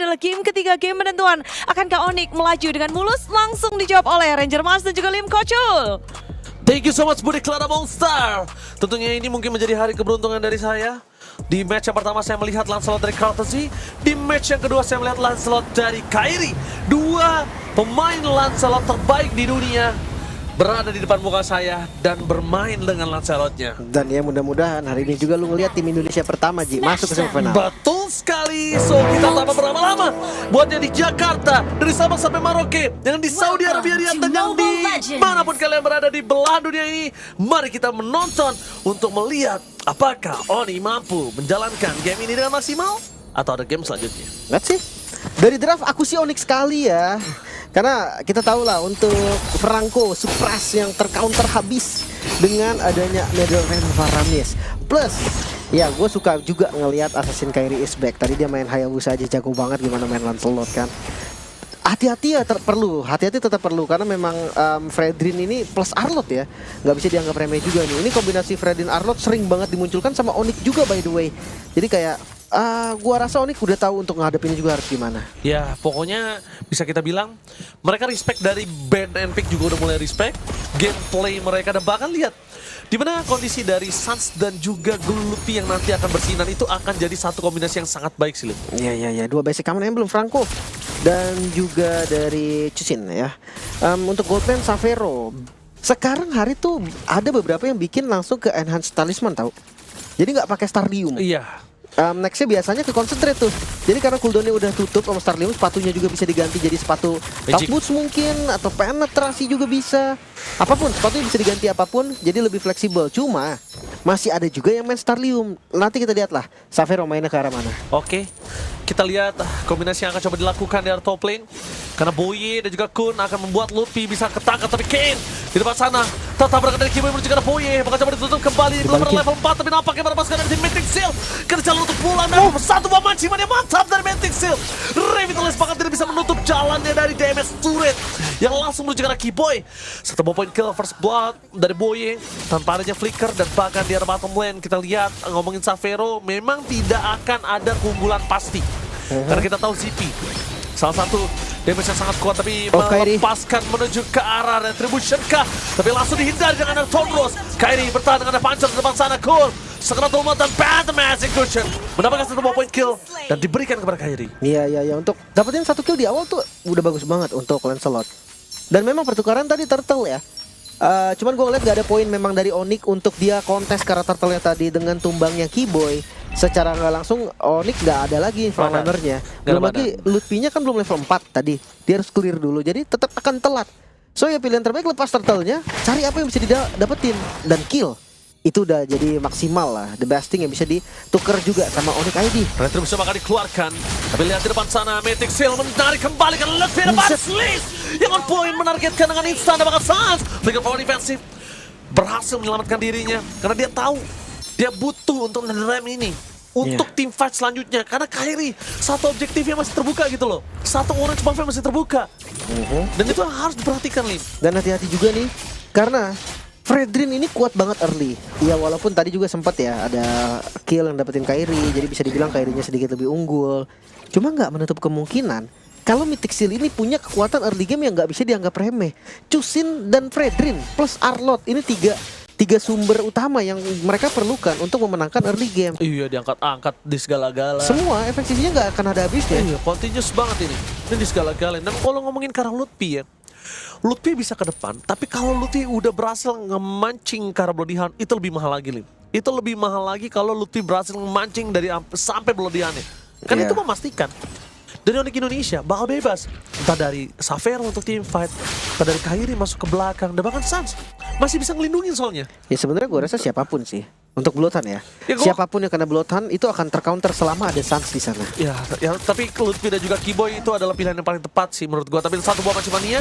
adalah game ketiga, game penentuan. Akankah Onyx melaju dengan mulus? Langsung dijawab oleh Ranger Mas dan juga Lim Kocul. Thank you so much Budi Clara Monster. Tentunya ini mungkin menjadi hari keberuntungan dari saya. Di match yang pertama saya melihat Lancelot dari Courtesy. Di match yang kedua saya melihat Lancelot dari Kairi. Dua pemain Lancelot terbaik di dunia berada di depan muka saya dan bermain dengan Lancelotnya. Dan ya mudah-mudahan hari ini juga lu ngeliat tim Indonesia pertama Ji masuk ke semifinal. Betul sekali. So kita tanpa berlama-lama buatnya di Jakarta, dari Sabang sampai Merauke, yang di Saudi Arabia dan yang di manapun kalian berada di belahan dunia ini. Mari kita menonton untuk melihat apakah Oni mampu menjalankan game ini dengan maksimal atau ada game selanjutnya. Lihat sih. Dari draft aku sih Onyx sekali ya. Karena kita tahu lah untuk Franco Supras yang tercounter habis dengan adanya Netherrealm Varamis. Plus ya gue suka juga ngelihat Assassin Kairi is back. Tadi dia main Hayabusa aja jago banget, gimana main Lancelot kan. Hati-hati ya hati-hati tetap perlu karena memang Fredrin ini plus Arlot ya, nggak bisa dianggap remeh juga nih. Ini kombinasi Fredrin Arlot sering banget dimunculkan sama Onyx juga by the way. Jadi kayak gua rasa Onyx udah tahu untuk ngadepin juga harus gimana. Ya pokoknya bisa kita bilang mereka respect dari band and pick juga udah mulai respect gameplay mereka, dan bahkan lihat dimana kondisi dari Sans dan juga Gulupi yang nanti akan bersinar itu akan jadi satu kombinasi yang sangat baik sih. Iya, dua basic common belum Franco dan juga dari Chusin ya. Untuk Goldman Savero sekarang hari tuh ada beberapa yang bikin langsung ke Enhanced Talisman tahu. Jadi nggak pakai Starlium. Iya. Nextnya biasanya ke Concentrate tuh. Jadi karena cooldownnya udah tutup sama Starlium, sepatunya juga bisa diganti jadi sepatu Top Boots mungkin, atau penetrasi juga bisa. Apapun, sepatunya bisa diganti apapun, jadi lebih fleksibel. Cuma masih ada juga yang main Starlium. Nanti kita lihatlah Savero mainnya ke arah mana. Oke, kita lihat kombinasi yang akan coba dilakukan di top lane. Karena Boye dan juga Kun akan membuat Luffy bisa ketangkap, tapi Kane di depan sana tetap berangkat dari Kiboy menuju ke arah Boye. Bakal coba ditutup kembali, belum level 4, tapi nampaknya pada pasukan dari tim Mythic Seal kerja untuk pulang, dan satu buah manciman yang mantap dari Mythic Seal. Revitalize bahkan tidak bisa menutup jalannya dari DMS Turret yang langsung menuju ke arah Kiboy. Satu buah point kill first blood dari Boye tanpa adanya flicker, dan bahkan di arah bottom lane kita lihat ngomongin Savero memang tidak akan ada keunggulan pasti. Karena kita tahu ZP salah satu damage yang sangat kuat, tapi melepaskan menuju ke arah Retribution kah, tapi langsung dihindari dengan Tonros. Kairi bertahan dengan Pancer di depan sana. Cool sekerat ultimate dan Phantom Execution mendapatkan satu point kill dan diberikan kepada Kairi. Iya, untuk dapetin satu kill di awal tuh udah bagus banget untuk Lancelot. Dan memang pertukaran tadi Turtle ya. Cuman gue ngeliat gak ada poin memang dari Onyx untuk dia kontes karena Turtle-nya tadi dengan tumbangnya Kiboy. Secara nggak langsung Onyx gak ada lagi frontrunner-nya. Belum lagi Lutfi-nya kan belum level 4 tadi. Dia harus clear dulu, jadi tetap akan telat. So ya pilihan terbaik lepas Turtle-nya, cari apa yang bisa didapetin dan kill. Itu udah jadi maksimal lah. The best thing yang bisa ditukar juga sama Onyx ID. Retribution bakal dikeluarkan, tapi lihat di depan sana Mythic Seal menarik kembali ke Luffy depan Slice yang on point menargetkan dengan instan, dan bakal Sans flicker power defensif berhasil menyelamatkan dirinya karena dia tahu dia butuh untuk Netherrealm ini untuk team fight selanjutnya, karena Kairi satu objektifnya masih terbuka gitu loh, satu orange buff masih terbuka, dan itu harus diperhatikan Lim. Dan hati-hati juga nih karena Fredrin ini kuat banget early. Ya walaupun tadi juga sempat ya ada kill yang dapetin Kairi, jadi bisa dibilang Kairinya sedikit lebih unggul. Cuma nggak menutup kemungkinan kalau Mythic Seal ini punya kekuatan early game yang nggak bisa dianggap remeh. Chusin dan Fredrin plus Arlot ini tiga sumber utama yang mereka perlukan untuk memenangkan early game. Iya, diangkat-angkat di segala-gala. Semua efek sisinya nggak akan ada habisnya. Iya, continuous banget ini di segala-gala. Dan kalau ngomongin ke arah Lutfi ya, Lutfi bisa ke depan, tapi kalau Lutfi udah berhasil ngemancing ke arah Bloody Hand, itu lebih mahal lagi, Lim. Itu lebih mahal lagi kalau Lutfi berhasil ngemancing dari sampai Bloody Hand-nya. Kan itu memastikan dari Onyx Indonesia bakal bebas. Entah dari Savero untuk team fight, entah dari Kairi masuk ke belakang, dan bahkan Sans masih bisa ngelindungin soalnya. Ya sebenarnya gue rasa siapapun sih. Untuk Bloodhound ya, siapapun yang kena Bloodhound itu akan tercounter selama ada Sans di sana. Ya, tapi Lutfi dan juga Kiboy itu adalah pilihan yang paling tepat sih menurut gua. Tapi satu buah mancimania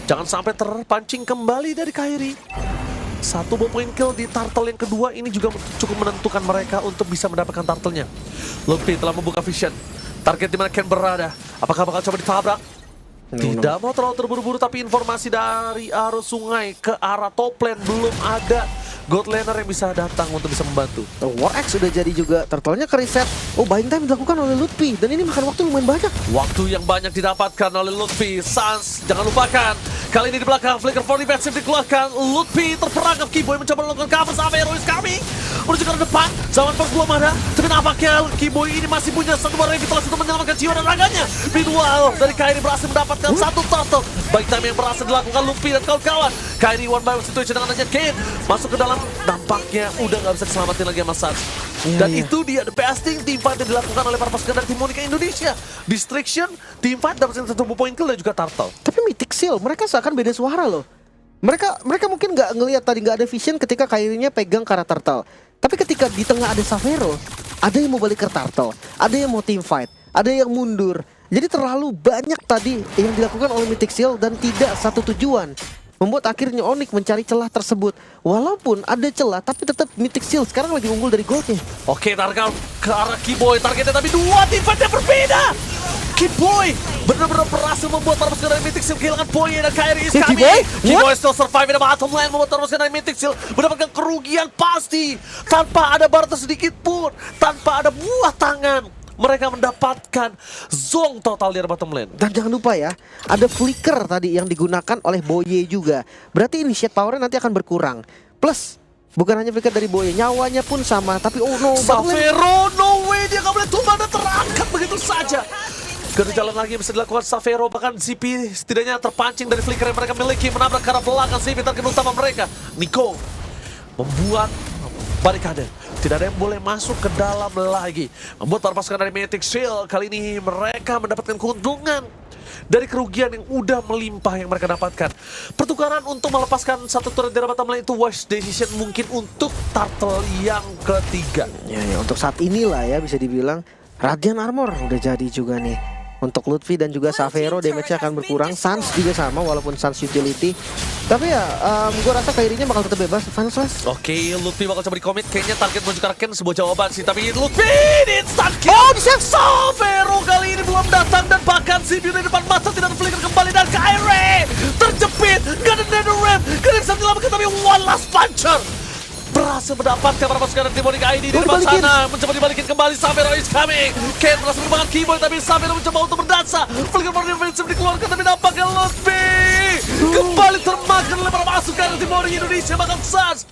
jangan sampai terpancing kembali dari Kairi. Satu buah point kill di turtle yang kedua ini juga cukup menentukan mereka untuk bisa mendapatkan turtle-nya. Lutfi telah membuka vision. Target di mana Ken berada. Apakah bakal coba ditabrak? Tidak mau terlalu terburu-buru, tapi informasi dari arus sungai ke arah top lane belum ada. God Laner yang bisa datang untuk bisa membantu. War X sudah jadi juga, turtle-nya ke reset. Oh, buying time dilakukan oleh Lutfi dan ini makan waktu lumayan banyak. Waktu yang banyak didapatkan oleh Lutfi. Sans, jangan lupakan. Kali ini di belakang, Flicker for defensive dikeluarkan. Lutfi terperangkap, Keyboy mencoba melakukan cover. Xavero is coming menuju ke depan. Zaman first belum ada. Tapi nampaknya Keyboy ini masih punya satu buah revitalize untuk menyelamatkan jiwa dan raganya. Meanwhile, dari Kairi berhasil mendapatkan satu turtle. Buying time yang berhasil dilakukan Lutfi dan kawan-kawan. Kairi one by one situation dengan adanya Kane masuk ke dalam, nampaknya udah nggak bisa diselamatin lagi sama Sans. Dan itu dia the best thing teamfight yang dilakukan oleh para pasukan dari tim Monica Indonesia. Distraction, teamfight dapat satu point kill dan juga turtle. Tapi Mythic Seal, mereka seakan beda suara loh. Mereka mungkin nggak ngelihat tadi, nggak ada vision ketika Kairinya pegang ke arah turtle. Tapi ketika di tengah ada Xavero, ada yang mau balik ke turtle, ada yang mau teamfight, ada yang mundur. Jadi terlalu banyak tadi yang dilakukan oleh Mythic Seal dan tidak satu tujuan. Membuat akhirnya Onyx mencari celah tersebut. Walaupun ada celah, tapi tetap Mythic Seal sekarang lagi unggul dari goldnya. Oke, target ke arah Keyboy, targetnya tapi dua teamfight yang berbeda. Keyboy benar-benar berhasil membuat para pasukan dari Mythic Seal kehilangan poin dan Kairi is coming. Keyboy still survive in the bottom lane, membuat para pasukan dari Mythic Seal mendapatkan kerugian pasti. Tanpa ada barter sedikit pun, tanpa ada buah tangan. Mereka mendapatkan zong total di bottom lane. Dan jangan lupa ya, ada flicker tadi yang digunakan oleh Boye juga. Berarti initiate powernya nanti akan berkurang. Plus, bukan hanya flicker dari Boye, nyawanya pun sama. Tapi oh no, Xavero, no way, dia gak boleh tumbang dan terangkat begitu saja. Kedua jalan lagi bisa dilakukan Xavero, bahkan ZP setidaknya terpancing dari flicker yang mereka miliki, menabrak ke arah belakang ZP target utama mereka. Nico membuat barikade. Tidak ada yang boleh masuk ke dalam lagi. Membuat para pasukan dari Mythic Seal kali ini mereka mendapatkan keuntungan dari kerugian yang udah melimpah yang mereka dapatkan. Pertukaran untuk melepaskan satu turret dari bottom lane itu wise decision mungkin untuk turtle yang ketiga. Ya, untuk saat inilah ya bisa dibilang Radiant Armor udah jadi juga nih. Untuk Lutfi dan juga Xavero damage-nya akan berkurang. Sans juga sama walaupun Sans utility. Tapi ya gue rasa Kairinya bakal tetap bebas. Final Slash. Oke, Lutfi bakal coba di-commit. Kayaknya target menuju ke arah Ken sebuah jawaban sih. Tapi Lutfi instant kill. Oh, di-save. Xavero kali ini belum datang. Dan bahkan CPU di depan mata tidak flicker kembali. Dan Kairi terjepit. Gak ada Netherrealm. Gak ada yang bisa menyelamatkan. Tapi one last puncher berhasil mendapatkan para pasukan dari Monica ID di depan sana. Mencoba dibalikin kembali. Xavero is coming. Ken berhasil menemukan Keyboy, tapi Xavero mencoba untuk berdansa. Flicker for defensive dikeluarkan, tapi nampaknya Lutfi kembali termakan oleh para pasukan dari Monica Indonesia. Bahkan Sans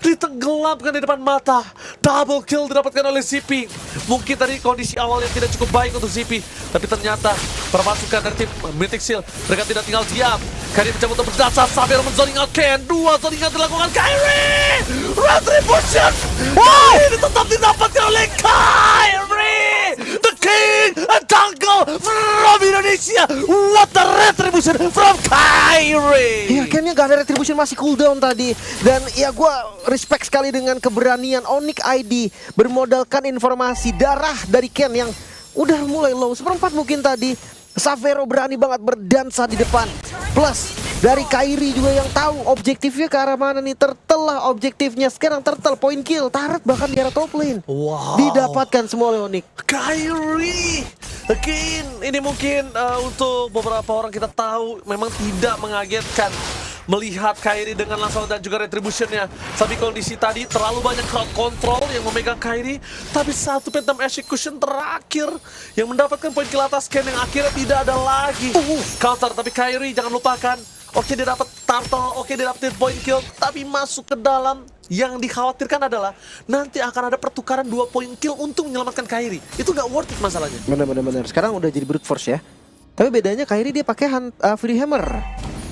ditenggelamkan di depan mata. Double kill didapatkan oleh ZP. Mungkin tadi kondisi awal yang tidak cukup baik untuk ZP, tapi ternyata para pasukan dari tim Mythic Seal mereka tidak tinggal diam. Kairi mencoba untuk berdansa. Xavero menzoning out Ken. Dua zoning out dilakukan Kairi. Retribution! Wow! Ini tetap didapatkan oleh Kairi! The King and Jungle from Indonesia! What the retribution from Kairi! Ya, Ken-nya gak ada retribution, masih cooldown tadi. Dan ya gue respect sekali dengan keberanian Onyx ID bermodalkan informasi darah dari Ken yang udah mulai low. Seperempat mungkin tadi. Xavero berani banget berdansa di depan. Plus dari Kairi juga yang tahu objektifnya ke arah mana nih. Tertelah objektifnya. Sekarang turtle point kill. Turret bahkan di arah top lane. Wow. Didapatkan semua oleh Onyx. Kairi again. Ini mungkin untuk beberapa orang kita tahu memang tidak mengagetkan melihat Kairi dengan langsung dan juga retributionnya. Tapi kondisi tadi terlalu banyak crowd control yang memegang Kairi. Tapi satu phantom execution terakhir yang mendapatkan poin kill atas Ken yang akhirnya tidak ada lagi. Counter, tapi Kairi jangan lupakan. Oke, dia dapat turtle, oke dia dapat point kill. Tapi masuk ke dalam, yang dikhawatirkan adalah nanti akan ada pertukaran 2 point kill untuk menyelamatkan Kairi. Itu gak worth it masalahnya. Bener. Sekarang udah jadi brute force ya. Tapi bedanya Kairi dia pakai Fury Hammer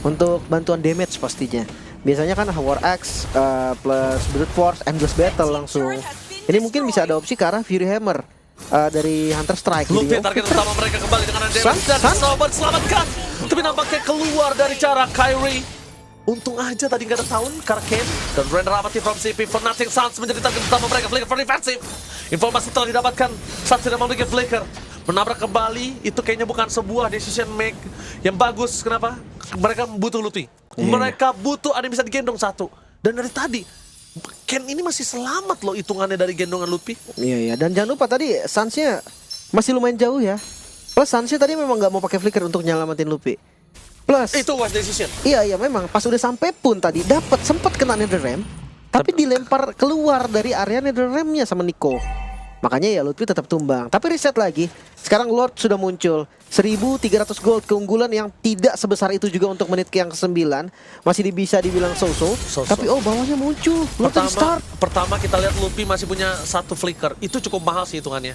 untuk bantuan damage pastinya. Biasanya kan War Axe plus brute force, endless battle langsung. Ini mungkin bisa ada opsi ke arah Fury Hammer dari Hunter Strike. Lutfi target utama mereka kembali dengan damage dan Sobat selamatkan. Tapi nampaknya keluar dari cara Kairi. Untung aja tadi gak ada tahun karena Ken dan Render Amati from CP for nothing. Sans menjadi target utama mereka. Flicker for defensive. Informasi telah didapatkan. Sans tidak memiliki Flicker. Menabrak kembali, itu kayaknya bukan sebuah decision make yang bagus. Kenapa? Mereka butuh Lutfi. Mereka butuh ada yang bisa digendong satu. Dan dari tadi, Ken ini masih selamat loh hitungannya dari gendongan Lutfi. Iya. Dan jangan lupa tadi Sans-nya masih lumayan jauh ya. Plus Sans-nya tadi memang gak mau pakai flicker untuk nyelamatin Lutfi. Plus itu wise decision. Iya memang pas udah sampai pun tadi sempat kena Netherrealm. tapi dilempar keluar dari area NetherRealm-nya sama Nico. Makanya ya Lutfi tetap tumbang. Tapi reset lagi. Sekarang Lord sudah muncul. 1300 gold keunggulan yang tidak sebesar itu juga untuk menit yang ke-9. Masih bisa dibilang so-so. Tapi bawahnya muncul. Lord tadi start. Pertama kita lihat Luffy masih punya 1 flicker. Itu cukup mahal sih hitungannya.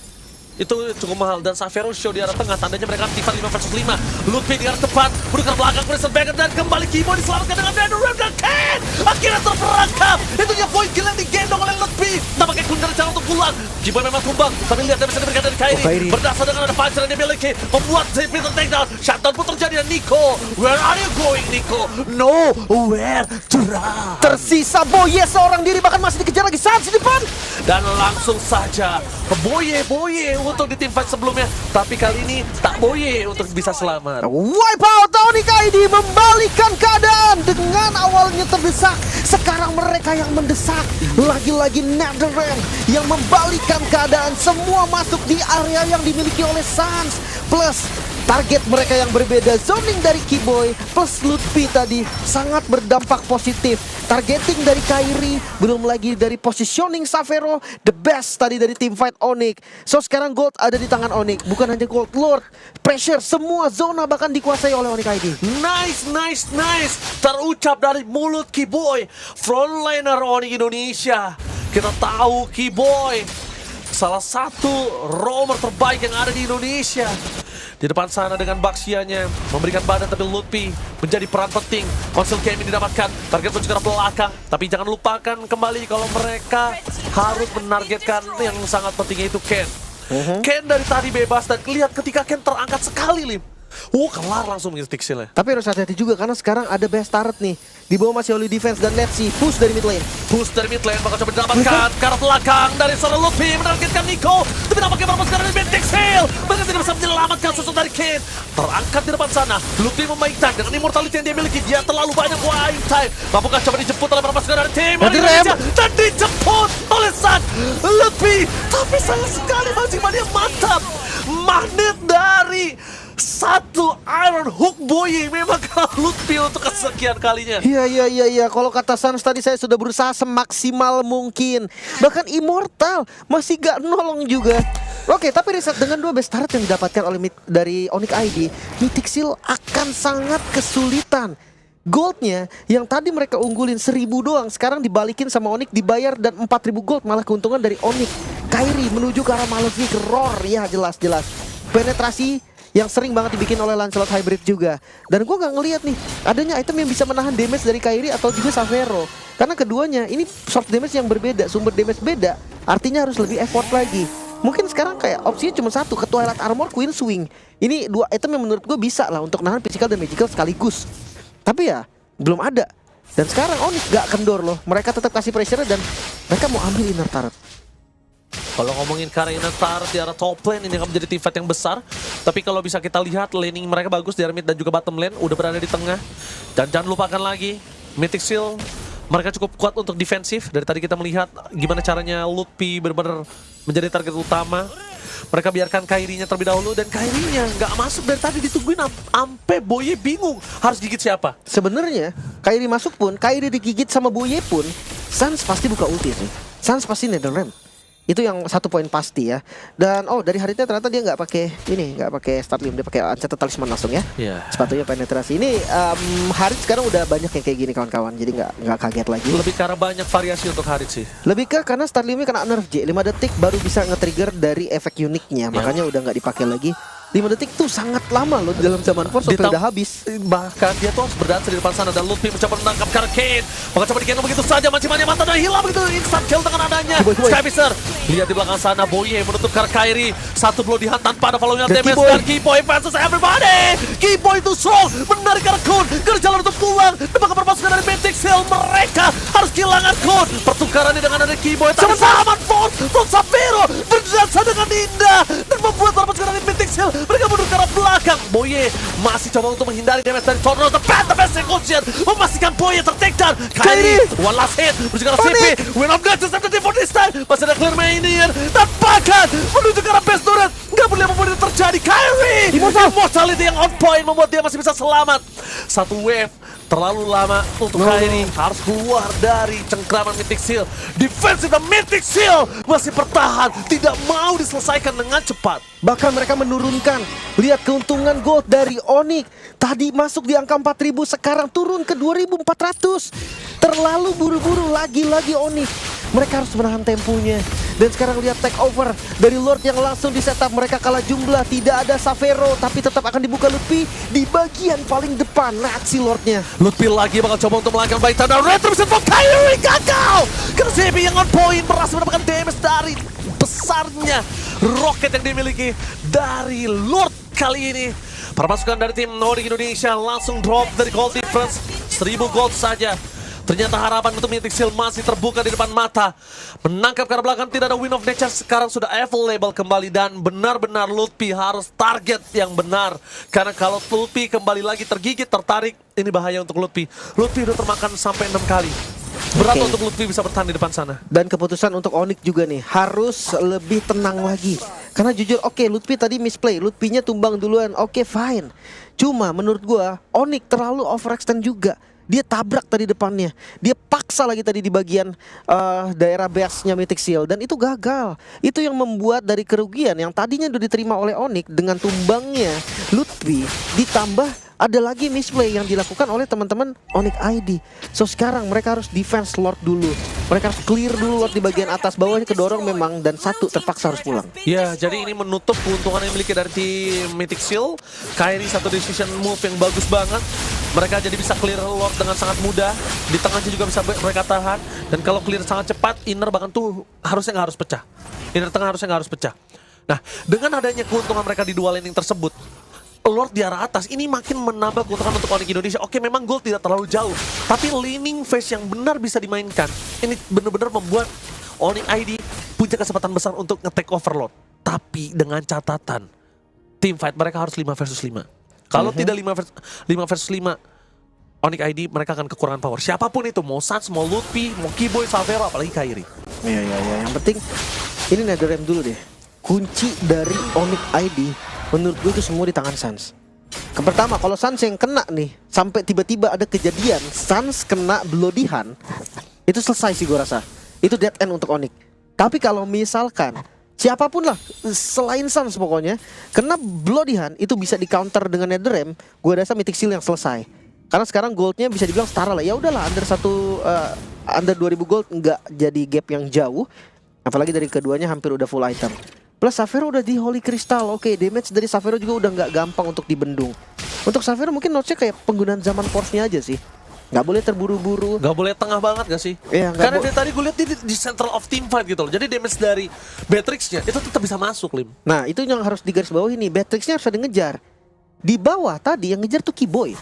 Itu cukup mahal. Dan Xavero show di arah tengah. Tandanya mereka aktifan 5 versus 5. Luffy di arah depan. Bergerak belakang Crystal Bagger. Dan kembali Kibo diselamatkan dengan NetherRealm. Dan Ken akhirnya terperangkap. Itu dia point kill yang digendong oleh Luffy. Tampaknya Kun cara untuk pulang. Kibo memang tumbang. Tapi lihat damage yang diberikan dari Kairi. Berdasar dengan ada puncher yang dia miliki. Membuat Peter takedown. Shutdown pun terjadi. Dan Nico. Where are you going, Nico? No, where to run? Tersisa Boye seorang diri. Bahkan masih dikejar lagi Sans di depan. Dan langsung saja Boye untuk di team fight sebelumnya. Tapi kali ini tak Boye untuk bisa selamat. Wipe out Onyx ID membalikan keadaan. Dengan awalnya terdesak, sekarang mereka yang mendesak. Lagi-lagi NetherRealm yang membalikan keadaan. Semua masuk di area yang dimiliki oleh Sans. Plus target mereka yang berbeda, zoning dari Keyboy plus Lutfi tadi sangat berdampak positif. Targeting dari Kairi, belum lagi dari positioning Xavero, the best tadi dari team fight Onyx. So sekarang gold ada di tangan Onyx, bukan hanya gold, Lord, pressure, semua zona bahkan dikuasai oleh Onyx ID. Nice. Terucap dari mulut Keyboy, frontliner Onyx Indonesia. Kita tahu Keyboy salah satu roamer terbaik yang ada di Indonesia. Di depan sana dengan Baxianya memberikan badan, tapi Lutfi menjadi peran penting. Konsil Kemi didapatkan, target pun juga belakang. Tapi jangan lupakan kembali kalau mereka harus menargetkan yang sangat penting, yaitu Ken. Ken dari tadi bebas dan lihat ketika Ken terangkat sekali, Lim. Kelar langsung Mystic Seal ya. Tapi harus hati-hati juga karena sekarang ada best turret nih. Di bawah masih Holy Defense dan let's see push dari mid lane. Push dari mid lane bakal coba didapatkan ke arah belakang dari seorang Luffy menargetkan Nico. Tapi nampaknya berapa sekarang dari Mystic Seal. Mereka tidak bisa menyelamatkan sesuatu dari Ken. Terangkat di depan sana. Luffy memain time dengan immortality yang dia miliki. Dia terlalu banyak wine time. Mampukah coba dijemput oleh berapa sekarang dari tim Indonesia. Dan dijemput oleh San Luffy. Tapi sayang sekali mancing dia mantap. Magnet dari satu Iron Hook Boy memang Lutfi untuk kesekian kalinya. Iya. Kalau kata Sans tadi saya sudah berusaha semaksimal mungkin. Bahkan Immortal masih gak nolong juga. Oke, tapi reset dengan 2 best turret yang didapatkan oleh dari Onyx ID, Mythic Seal akan sangat kesulitan. Goldnya yang tadi mereka unggulin 1000 doang, sekarang dibalikin sama Onyx dibayar dan 4000 gold, malah keuntungan dari Onyx. Kairi menuju ke arah Malefic Roar, ya jelas. Penetrasi yang sering banget dibikin oleh Lancelot Hybrid juga. Dan gue gak ngeliat nih adanya item yang bisa menahan damage dari Kairi atau juga Xavero. Karena keduanya ini source damage yang berbeda, sumber damage beda. Artinya harus lebih effort lagi. Mungkin sekarang kayak opsinya cuma satu, ke Twilight Armor, Queen Swing. Ini 2 item yang menurut gue bisa lah untuk nahan physical dan magical sekaligus. Tapi ya belum ada. Dan sekarang Onyx gak kendor loh. Mereka tetap kasih pressure dan mereka mau ambil inner turret. Kalau ngomongin Karina Tar di arah top lane, ini akan menjadi team fight yang besar. Tapi kalau bisa kita lihat laning mereka bagus di arah mid dan juga bottom lane, udah berada di tengah. Dan jangan lupakan lagi Mythic Seal, mereka cukup kuat untuk defensif. Dari tadi kita melihat gimana caranya Lutfi benar-benar menjadi target utama. Mereka biarkan Kairinya terlebih dahulu dan Kairinya nggak masuk dari tadi, ditungguin sampai Boye bingung harus gigit siapa. Sebenarnya Kairi masuk pun, Kairi digigit sama Boye pun, Sans pasti buka ulti sih. Sans pasti NetherRealm. Itu yang 1 poin pasti ya. Dan dari Haritnya ternyata dia nggak pakai Starlium, dia pakai Unsettled Talisman langsung ya. Sepatunya penetrasi. Ini Harit sekarang udah banyak yang kayak gini kawan-kawan, jadi nggak kaget lagi. Lebih karena banyak variasi untuk Harit sih. Lebih karena Starliumnya kena nerf J, 5 detik baru bisa nge-trigger dari efek uniknya, makanya udah nggak dipakai lagi. 5 detik tuh sangat lama loh dalam zaman Force udah habis. Bahkan dia tuh harus berdansa di depan sana dan Lutfi mencoba menangkap Kane. Maka coba digendong begitu saja, mancing-mancing mata dan hilang begitu instant kill dengan adanya Skypicer. Lihat di belakang sana Boye menutup Kairi. 1 blow dihantam tanpa ada following damage dan Keyboy versus everybody. Keyboy itu strong, menarik Kun ke jalan untuk pulang. Dan maka perpasukan dari Mythic Seal mereka harus kehilangan Kun. Pertukaran dengan ada Keyboy tapi selamat From Xavero berdansa dengan indah dan membuat perpasukan dari Mythic Seal mereka mundur ke arah belakang. Boye masih coba untuk menghindari damage dari Tornado. The best execution memastikan Boye ter-takedown. Kairi one last hit menuju ke arah CP. Win of Glitches after for this time. Masih ada clear Manier dan bahkan menuju ke arah best turret. Gak boleh membuat terjadi. Kairi Immortality yang on point membuat dia masih bisa selamat. 1 wave terlalu lama untuk Kairi. Harus keluar dari cengkraman Mythic Seal. Defensive dan Mythic Seal masih bertahan, tidak mau diselesaikan dengan cepat. Bahkan mereka menurunkan. Lihat keuntungan gold dari Onyx. Tadi masuk di angka 4.000, sekarang turun ke 2.400. Terlalu buru-buru lagi-lagi Onyx. Mereka harus menahan temponya. Dan sekarang lihat take over dari Lord yang langsung di setup. Mereka kalah jumlah, tidak ada Savero, tapi tetap akan dibuka Lutfi di bagian paling depan. Lihat si Lordnya. Lutfi lagi bakal coba untuk melakukan baik dan retribution for Kairi gagal. Karena ZB yang on point berhasil mendapatkan damage dari besarnya roket yang dimiliki dari Lord kali ini. Permasukan dari tim Onyx Indonesia langsung drop dari gold difference 1000 gold saja. Ternyata harapan untuk Mythic Seal masih terbuka di depan mata. Menangkap ke arah belakang, tidak ada Wind of Nature sekarang sudah available kembali. Dan benar-benar Lutfi harus target yang benar. Karena kalau Lutfi kembali lagi tergigit, tertarik, ini bahaya untuk Lutfi. Lutfi udah termakan sampai 6 kali. Berat untuk Lutfi bisa bertahan di depan sana. Dan keputusan untuk Onyx juga nih, harus lebih tenang lagi. Karena jujur, oke, Lutfi tadi misplay, Lutfinya tumbang duluan, oke, fine. Cuma menurut gua, Onyx terlalu overextend juga. Dia tabrak tadi depannya. Dia paksa lagi tadi di bagian daerah base-nya Mythic Seal. Dan itu gagal. Itu yang membuat dari kerugian yang tadinya udah diterima oleh Onyx dengan tumbangnya Lutfi, ditambah ada lagi misplay yang dilakukan oleh teman-teman Onyx ID. So sekarang mereka harus defense Lord dulu. Mereka harus clear dulu Lord di bagian atas. Bawahnya kedorong memang, dan satu terpaksa harus pulang. Ya, jadi ini menutup keuntungan yang dimiliki dari tim Mythic Seal. Kairi satu decision move yang bagus banget. Mereka jadi bisa clear Lord dengan sangat mudah. Di tengahnya juga bisa mereka tahan. Dan kalau clear sangat cepat, inner bahkan tuh harusnya nggak harus pecah. Inner tengah harusnya nggak harus pecah. Nah, dengan adanya keuntungan mereka di dua laning tersebut, Lord di arah atas ini makin menambah keuntungan untuk Onyx Indonesia. Oke, memang gold tidak terlalu jauh, tapi laning phase yang benar bisa dimainkan. Ini benar-benar membuat Onyx ID punya kesempatan besar untuk nge-take over Lord. Tapi dengan catatan, team fight mereka harus 5 versus 5. Kalau tidak 5 versus 5, Onyx ID mereka akan kekurangan power. Siapapun itu, mau Sans, mau Lutfi, mau Kiboy, Savero, apalagi Kairi. Iya. Yang penting ini NetherRealm dulu deh. Kunci dari Onyx ID menurut gue itu semua di tangan Sans. Pertama, kalau Sans yang kena nih, sampai tiba-tiba ada kejadian Sans kena Bloody Hand, itu selesai sih gue rasa. Itu dead end untuk Onyx. Tapi kalau misalkan siapapun lah selain Sans pokoknya kena Bloody Hand, itu bisa di counter dengan NetherRealm, gue rasa Mythic Seal yang selesai. Karena sekarang goldnya bisa dibilang setara lah. Ya udahlah, under 2000 gold nggak jadi gap yang jauh. Apalagi dari keduanya hampir udah full item. Plus Savero udah di Holy Crystal. Oke, damage dari Savero juga udah nggak gampang untuk dibendung. Untuk Savero mungkin notesnya kayak penggunaan zaman force-nya aja sih. Nggak boleh terburu-buru. Nggak boleh tengah banget gak sih? Iya, karena dari tadi gue lihat di central of team fight gitu loh. Jadi damage dari Beatrix-nya itu tetap bisa masuk, Lim. Nah, itu yang harus digarisbawahi nih. Beatrix-nya harus ada ngejar. Di bawah tadi yang ngejar tuh Kiboy.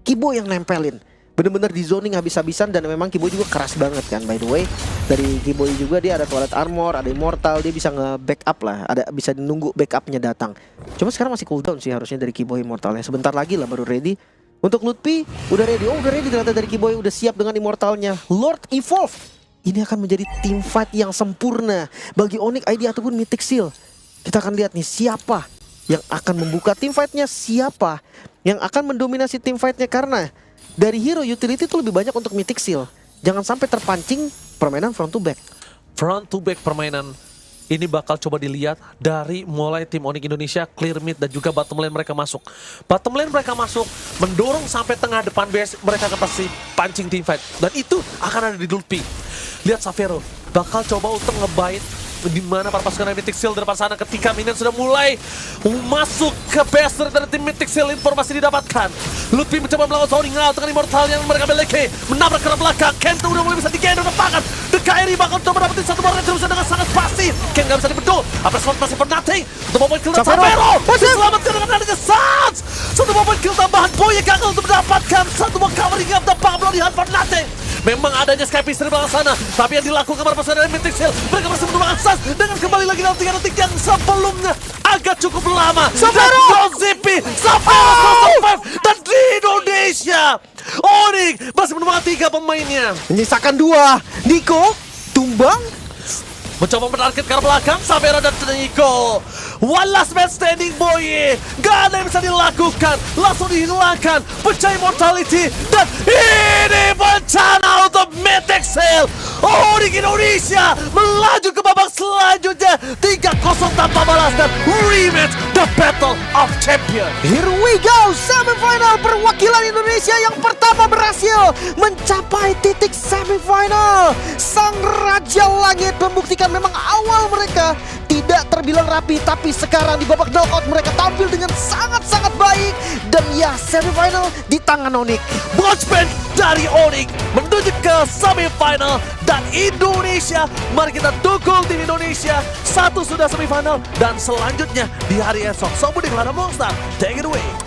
Kiboy yang nempelin. Bener-bener di zoning habis-habisan, dan memang Kiboy juga keras banget kan. By the way, dari Kiboy juga dia ada Toilet Armor, ada Immortal, dia bisa nge-backup lah, bisa nunggu backupnya datang. Cuma sekarang masih cooldown sih harusnya dari Kiboy Immortalnya. Sebentar lagi lah baru ready. Untuk Lutfi udah ready. Oh, udah ready ternyata dari Kiboy, udah siap dengan Immortalnya. Lord Evolve. Ini akan menjadi team fight yang sempurna bagi Onyx ID ataupun Mythic Seal. Kita akan lihat nih siapa yang akan membuka team fightnya, siapa yang akan mendominasi team fightnya, karena dari hero utility itu lebih banyak untuk Mythic Seal. Jangan sampai terpancing permainan front to back. Front to back permainan ini bakal coba dilihat dari mulai tim Onyx Indonesia clear mid dan juga bottom lane mereka masuk. Bottom lane mereka masuk, mendorong sampai tengah depan base, mereka akan pasti pancing team fight. Dan itu akan ada di Lutfi. Lihat Savero bakal coba untuk ngebait di mana para pasukan Mythic Seal di depan sana ketika minion sudah mulai masuk ke base dari tim Mythic Seal. Informasi didapatkan, Lutfi mencoba melawan zoning out dengan Immortal yang mereka miliki, menabrak ke belakang. Kento udah mulai bisa digendong depankan. The Kairi bakal coba dapetin satu more retribution dengan sangat pasti. Ken gak bisa dibendung, apa slot masih for nothing. Untuk moment kill Savero diselamatkan dengan adanya Sans. Satu moment kill tambahan, Boye gagal untuk mendapatkan satu more covering up dan Bloody Hand for nothing. Memang adanya Skypiece di belakang sana, tapi yang dilakukan para pasukan dari Mythic Seal, mereka berhasil menemukan Sans dengan kembali lagi dalam 3 detik yang sebelumnya agak cukup lama. Savero ZP, Savero survive, dan di Indonesia Onyx masih menemukan 3 pemainnya. Menyisakan 2. Nico tumbang. Mencoba menarget ke arah belakang, Savero dan Nico One last man standing Boye. Gak ada yang bisa dilakukan. Langsung dihilangkan. Pecah immortality. Dan ini bencana untuk Metexel. Onyx Indonesia melaju ke babak selanjutnya. 3-0 tanpa balas dan rematch the Battle of Champions. Here we go, semifinal perwakilan Indonesia yang pertama berhasil mencapai titik semifinal. Sang Raja Langit membuktikan memang awal mereka tidak terbilang rapi, tapi sekarang di babak knockout mereka tampil dengan sangat-sangat baik. Dan ya, semifinal di tangan Onyx. Watchman dari Onyx menuju ke semifinal dan Indonesia. Mari kita dukung tim Indonesia. Satu sudah semifinal dan selanjutnya di hari esok. Sobuding Lada Monster, take it away.